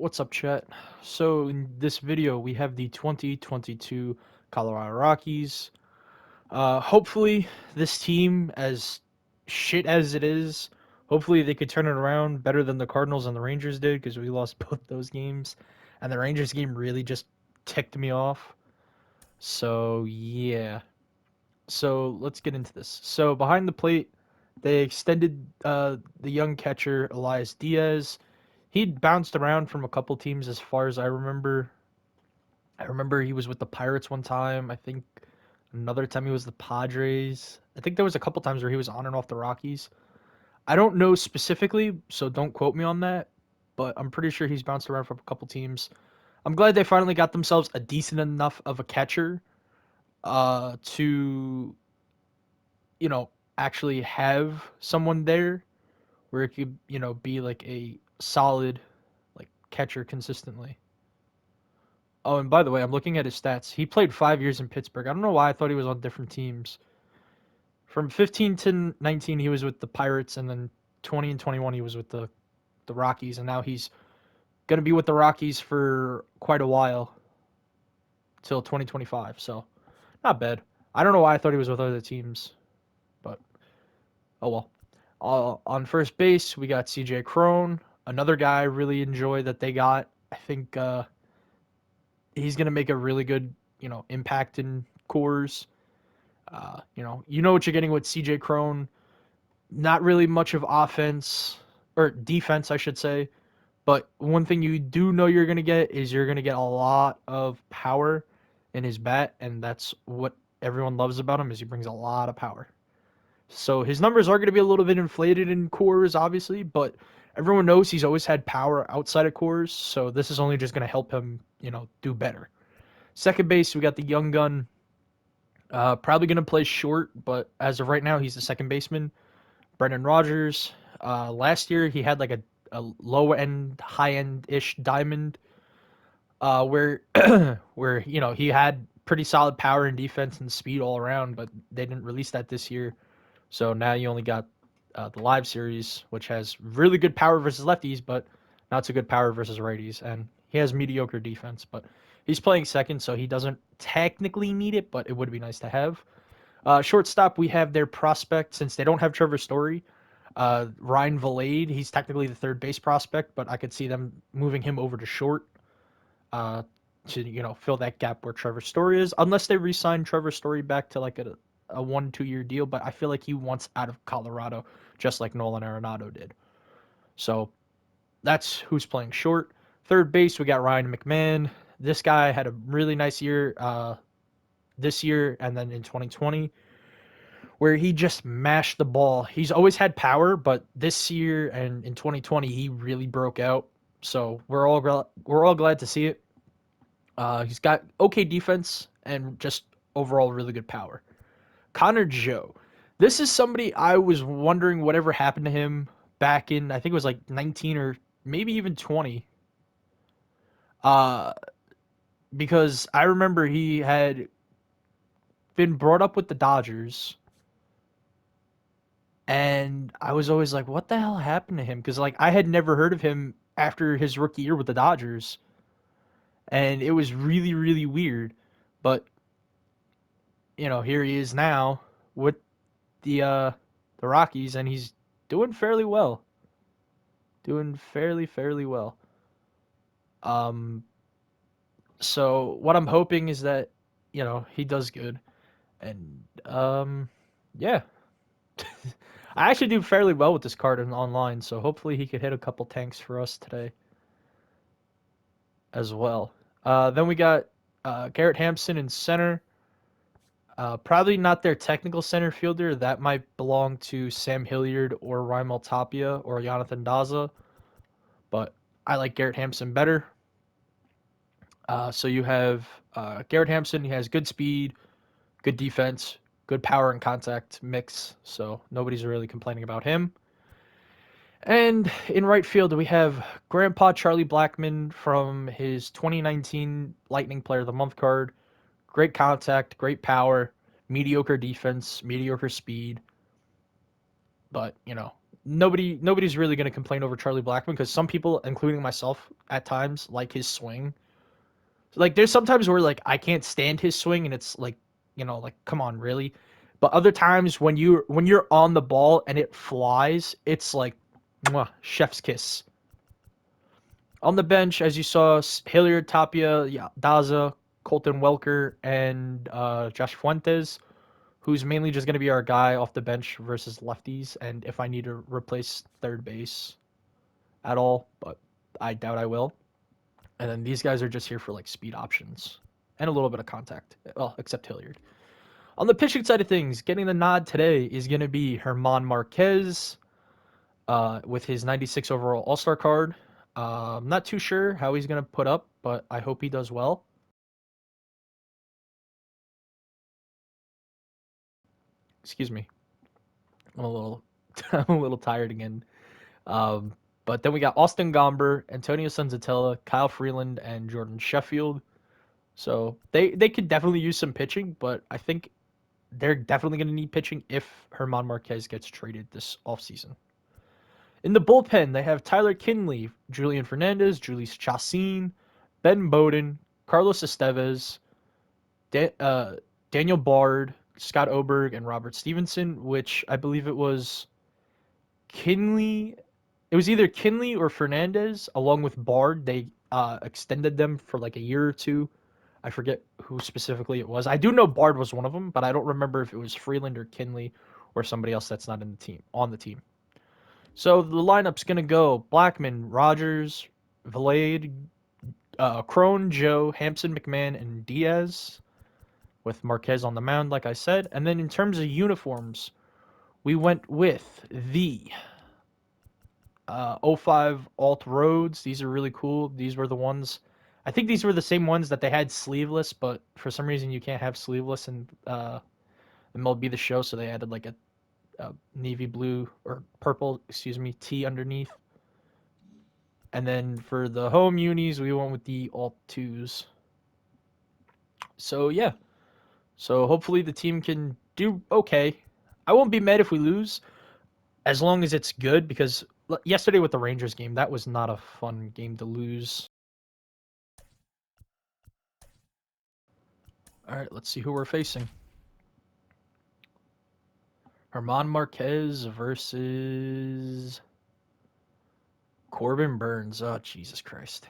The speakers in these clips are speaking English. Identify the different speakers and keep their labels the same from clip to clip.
Speaker 1: What's up, chat? So, in this video, we have the 2022 Colorado Rockies. Hopefully, this team, as shit as it is, hopefully they could turn it around better than the Cardinals and the Rangers did, because we lost both those games. And the Rangers game really just ticked me off. So, yeah. So, let's get into this. So, behind the plate, they extended the young catcher, Elias Diaz. He'd bounced around from a couple teams as far as I remember. I remember he was with the Pirates one time. I think another time he was the Padres. I think there was a couple times where he was on and off the Rockies. I don't know specifically, so don't quote me on that, but I'm pretty sure he's bounced around from a couple teams. I'm glad they finally got themselves a decent enough of a catcher to, actually have someone there where it could, be like a solid like catcher consistently. Oh, and by the way, I'm looking at his stats. He played 5 years in Pittsburgh. I don't know why I thought he was on different teams. From 15 to 19, he was with the Pirates, and then 20 and 21, he was with the Rockies, and now he's gonna be with the Rockies for quite a while, till 2025. So, not bad. I don't know why I thought he was with other teams, but oh well. On first base, we got CJ Crone, another guy I really enjoy that they got. I think he's gonna make a really good, impact in cores. You know what you're getting with CJ Crone. Not really much of offense or defense, I should say. But one thing you do know you're gonna get is you're gonna get a lot of power in his bat, and that's what everyone loves about him is he brings a lot of power. So his numbers are gonna be a little bit inflated in cores, obviously, but everyone knows he's always had power outside of cores, so this is only just gonna help him, do better. Second base, we got the young gun. Probably going to play short, but as of right now, he's the second baseman. Brennan Rogers. Last year, he had like a low end, high end ish diamond, where where he had pretty solid power and defense and speed all around, but they didn't release that this year. So now you only got the live series, which has really good power versus lefties, but not so good power versus righties, and he has mediocre defense, but he's playing second, so he doesn't technically need it, but it would be nice to have. Shortstop, we have their prospect since they don't have Trevor Story. Ryan Valade, he's technically the third base prospect, but I could see them moving him over to short uh, to fill that gap where Trevor Story is, unless they re-sign Trevor Story back to like a 1-2 year deal. But I feel like he wants out of Colorado, just like Nolan Arenado did. So that's who's playing short. Third base, we got Ryan McMahon. This guy had a really nice year this year and then in 2020 where he just mashed the ball. He's always had power, but this year and in 2020 he really broke out. So we're all glad to see it. He's got okay defense and just overall really good power. Connor Joe. This is somebody I was wondering whatever happened to him back in I think it was like 19 or maybe even 20. Uh because I remember he had been brought up with the Dodgers, and I was always like, what the hell happened to him? Because like I had never heard of him after his rookie year with the Dodgers, and it was really really weird. But here he is now with the Rockies, and he's doing fairly well, doing fairly well. Um, so what I'm hoping is that he does good, and yeah. I actually do fairly well with this card online, so hopefully he could hit a couple tanks for us today as well. Then we got Garrett Hampson in center. Probably not their technical center fielder. That might belong to Sam Hilliard or Raimel Tapia or Jonathan Daza, but I like Garrett Hampson better. So you have Garrett Hampson. He has good speed, good defense, good power and contact mix, so nobody's really complaining about him. And in right field, we have Grandpa Charlie Blackman from his 2019 Lightning Player of the Month card. Great contact, great power, mediocre defense, mediocre speed, but nobody's really gonna complain over Charlie Blackman because some people, including myself, at times like his swing. Like there's sometimes where like I can't stand his swing and it's like, like come on, really? But other times when you're on the ball and it flies, it's like mwah, chef's kiss. On the bench, as you saw, Hilliard, Tapia, Daza, Colton Welker, and Josh Fuentes, who's mainly just going to be our guy off the bench versus lefties, and if I need to replace third base at all, but I doubt I will. And then these guys are just here for like speed options and a little bit of contact. Well, except Hilliard. On the pitching side of things, getting the nod today is going to be Herman Marquez with his 96 overall All-Star card. I'm not too sure how he's going to put up, but I hope he does well. Excuse me. I'm I'm a little tired again. But then we got Austin Gomber, Antonio Senzatella, Kyle Freeland, and Jordan Sheffield. So they could definitely use some pitching, but I think they're definitely going to need pitching if Herman Marquez gets traded this offseason. In the bullpen, they have Tyler Kinley, Julian Fernandez, Julius Chassin, Ben Bowden, Carlos Estevez, Daniel Bard, Scott Oberg, and Robert Stevenson, which I believe it was Kinley. It was either Kinley or Fernandez, along with Bard. They extended them for like a year or two. I forget who specifically it was. I do know Bard was one of them, but I don't remember if it was Freeland or Kinley or somebody else that's not on the team. So the lineup's gonna go Blackman, Rogers, Valade, Crone, Joe, Hampson, McMahon, and Diaz, with Marquez on the mound, like I said. And then in terms of uniforms, we went with the 05 Alt Roads. These are really cool. These were the ones. I think these were the same ones that they had sleeveless, but for some reason you can't have sleeveless in MLB The Show, so they added like a navy blue or purple, tee underneath. And then for the home unis, we went with the Alt 2s. So yeah. So hopefully the team can do okay. I won't be mad if we lose, as long as it's good, because yesterday with the Rangers game, that was not a fun game to lose. All right, let's see who we're facing. Herman Marquez versus Corbin Burns. Oh, Jesus Christ.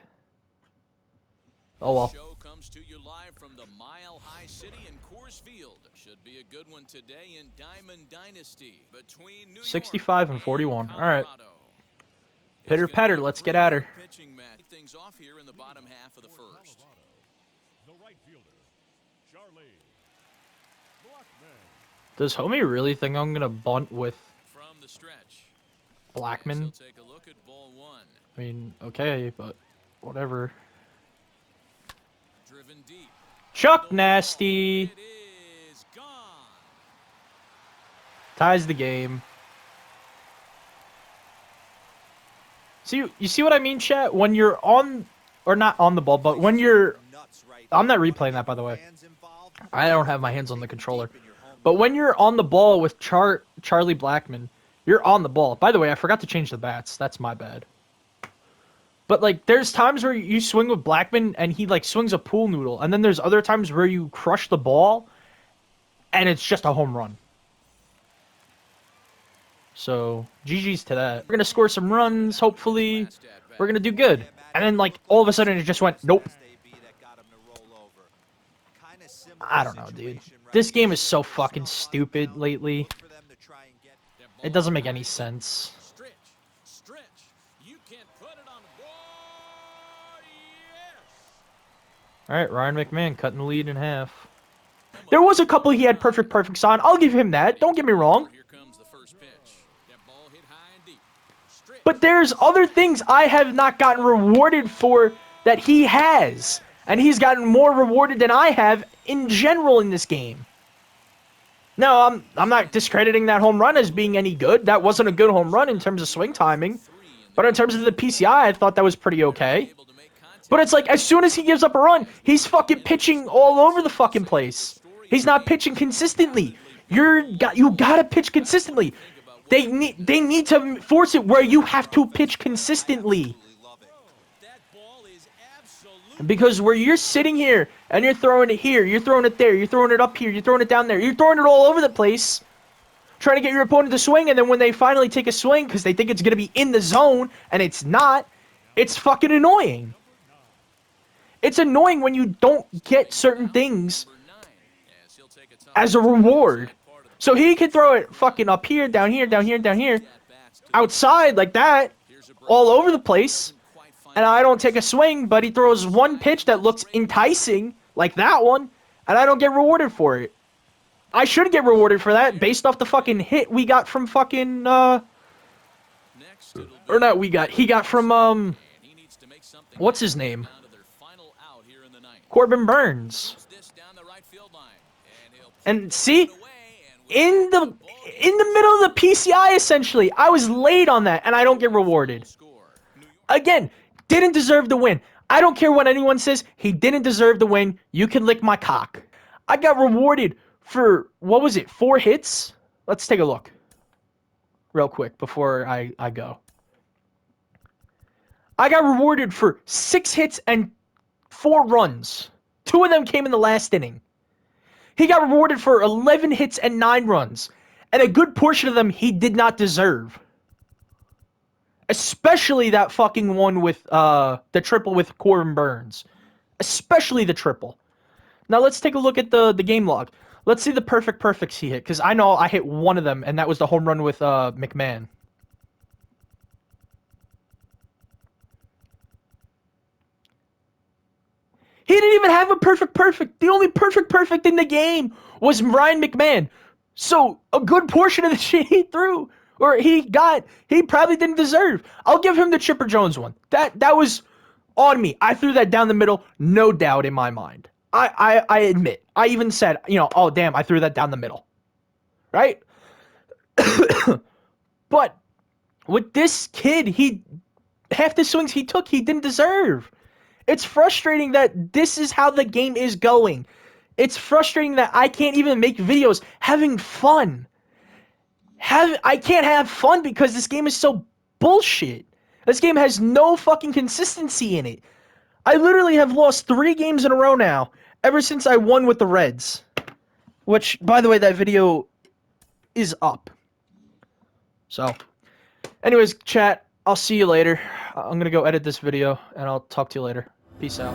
Speaker 1: Oh, well.
Speaker 2: Show comes to you live from the Mile High City in Coors Field. Should be a good one today in Diamond Dynasty between New
Speaker 1: 65 and 41. All right. Pitter patter, let's get at her.
Speaker 2: Things off here in the bottom half of the first.
Speaker 3: The right fielder, Charlie Blackman.
Speaker 1: Does Homie really think I'm gonna bunt with
Speaker 2: From the stretch,
Speaker 1: Blackman?
Speaker 2: take a look at ball one.
Speaker 1: I mean, okay, but whatever.
Speaker 2: Driven deep.
Speaker 1: Chuck Nasty
Speaker 2: It is gone.
Speaker 1: ties the game. See, you see what I mean, chat? When you're on, or not on the ball, but when you're, I'm not replaying that, by the way. I don't have my hands on the controller. But when you're on the ball with Charlie Blackman, you're on the ball. By the way, I forgot to change the bats. That's my bad. But, like, there's times where you swing with Blackman and he, like, swings a pool noodle. And then there's other times where you crush the ball and it's just a home run. So, GG's to that. We're going to score some runs, hopefully. We're going to do good. And then, like, all of a sudden it just went, nope. I don't know, dude. This game is so fucking stupid lately. It doesn't make any sense. Alright, Ryan McMahon cutting the lead in half. There was a couple he had perfect on. I'll give him that. Don't get me wrong. But there's other things I have not gotten rewarded for that he has. And he's gotten more rewarded than I have in general in this game. No, I'm not discrediting that home run as being any good. That wasn't a good home run in terms of swing timing. But in terms of the PCI, I thought that was pretty okay. But it's like, as soon as he gives up a run, he's fucking pitching all over the fucking place. He's not pitching consistently. You gotta pitch consistently. They need to force it where you have to pitch consistently.
Speaker 2: That ball is absolutely
Speaker 1: Because where you're sitting here and you're throwing it here, you're throwing it there, you're throwing it up here, you're throwing it down there, you're throwing it all over the place, trying to get your opponent to swing, and then when they finally take a swing because they think it's going to be in the zone and it's not, it's fucking annoying. It's annoying when you don't get certain things
Speaker 2: number 9. As he'll take a tough
Speaker 1: as a reward. So he could throw it fucking up here, down here, down here, down here,
Speaker 2: at-bats to
Speaker 1: outside like that,
Speaker 2: Here's a break.
Speaker 1: all over the place,
Speaker 2: Couldn't quite find
Speaker 1: and I don't take a swing, but he throws one pitch that looks enticing, like that one, and I don't get rewarded for it. I should get rewarded for that based off the fucking hit we got from fucking,
Speaker 2: Next, it'll be
Speaker 1: or not we got, he got from,
Speaker 2: and he needs to make something
Speaker 1: what's his name?
Speaker 2: down to their final out here in the ninth.
Speaker 1: Corbin Burns.
Speaker 2: Puts this down the right field line, and he'll
Speaker 1: And see,
Speaker 2: put it away, and we'll
Speaker 1: in the middle of the PCI, essentially, I was late on that, and I don't get rewarded.
Speaker 2: score. New York
Speaker 1: Again, didn't deserve the win. I don't care what anyone says. He didn't deserve the win. You can lick my cock. I got rewarded for, what was it, 4 hits? Let's take a look real quick before I go. I got rewarded for 6 hits and 4 runs. 2 of them came in the last inning. He got rewarded for 11 hits and 9 runs. And a good portion of them he did not deserve. Especially that fucking one with the triple with Corbin Burns. Especially the triple. Now let's take a look at the game log. Let's see the perfects he hit. Because I know I hit one of them, and that was the home run with Mcmahon. He didn't even have a perfect. The only perfect in the game was Ryan McMahon. So a good portion of the shit he threw, or he probably didn't deserve. I'll give him the Chipper Jones one. That was on me. I threw that down the middle, no doubt in my mind. I admit. I even said, oh damn, I threw that down the middle. Right? But with this kid, half the swings he took, he didn't deserve. It's frustrating that this is how the game is going. It's frustrating that I can't even make videos having fun. I can't have fun because this game is so bullshit. This game has no fucking consistency in it. I literally have lost 3 games in a row now, ever since I won with the Reds. Which, by the way, that video is up. So, anyways, chat, I'll see you later. I'm gonna go edit this video, and I'll talk to you later. Peace out.